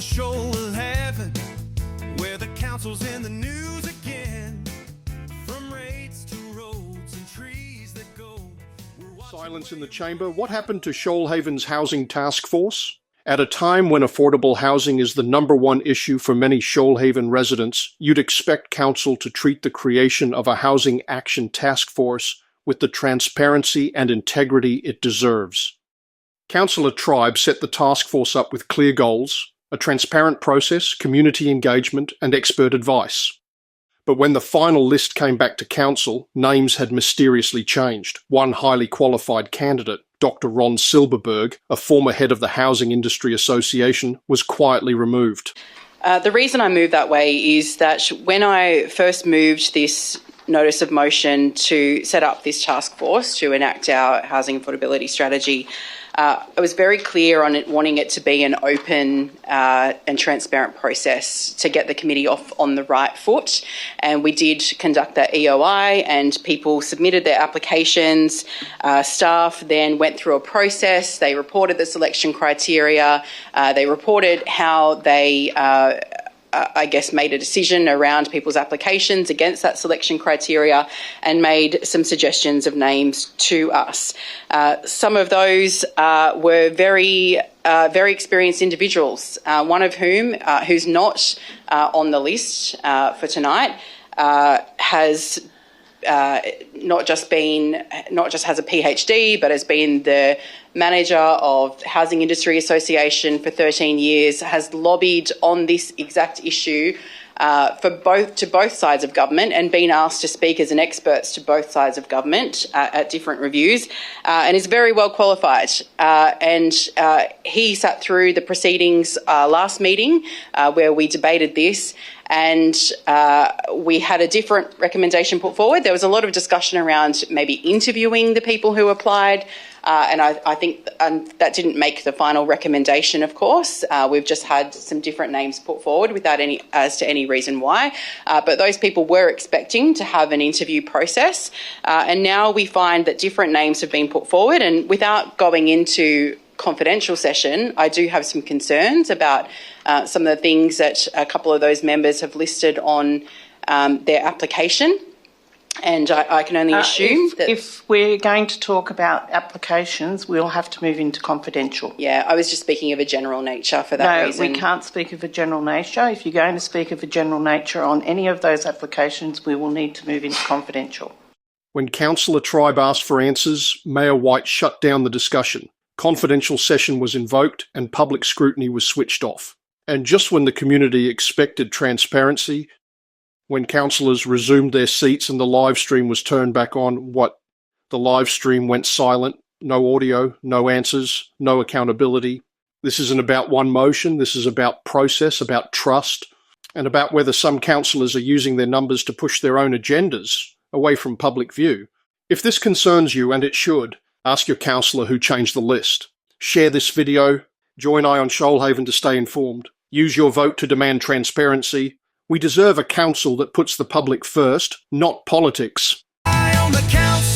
Shoalhaven, where the council's in the news again. From rates to roads and trees that go. Silence in the chamber. What happened to Shoalhaven's Housing Taskforce? At a time when affordable housing is the #1 issue for many Shoalhaven residents, you'd expect council to treat the creation of a Housing Action Task Force with the transparency and integrity it deserves. Councillor Tribe set the task force up with clear goals, a transparent process, community engagement, and expert advice. But when the final list came back to council, names had mysteriously changed. One highly qualified candidate, Dr. Ron Silberberg, a former head of the Housing Industry Association, was quietly removed. The reason I moved that way is that when I first moved this notice of motion to set up this task force to enact our housing affordability strategy, I was very clear on it, wanting it to be an open and transparent process to get the committee off on the right foot. And we did conduct that EOI, and people submitted their applications. Staff then went through a process. They reported the selection criteria. They reported how they made a decision around people's applications against that selection criteria and made some suggestions of names to us. Some of those were very experienced individuals, one of whom, who's not on the list for tonight, has not just has a PhD, but has been the manager of Housing Industry Association for 13 years, has lobbied on this exact issue to both sides of government, and been asked to speak as an expert to both sides of government at different reviews, and is very well qualified. He sat through the proceedings last meeting where we debated this, and we had a different recommendation put forward. There was a lot of discussion around maybe interviewing the people who applied, and I think that didn't make the final recommendation, of course. We've just had some different names put forward without any reason why. But those people were expecting to have an interview process. And now we find that different names have been put forward. And without going into confidential session, I do have some concerns about some of the things that a couple of those members have listed on their application. And I can only assume that if we're going to talk about applications, we'll have to move into confidential. Yeah, I was just speaking of a general nature for that reason. No, we can't speak of a general nature. If you're going to speak of a general nature on any of those applications, we will need to move into confidential. When Councillor Tribe asked for answers, Mayor White shut down the discussion. Confidential session was invoked and public scrutiny was switched off. And just when the community expected transparency, when councillors resumed their seats and the live stream was turned back on, the live stream went silent. No audio, no answers, no accountability. This isn't about one motion. This is about process, about trust, and about whether some councillors are using their numbers to push their own agendas away from public view. If this concerns you, and it should, ask your councillor who changed the list. Share this video. Join Eye on Shoalhaven to stay informed. Use your vote to demand transparency. We deserve a council that puts the public first, not politics. Eye on the council.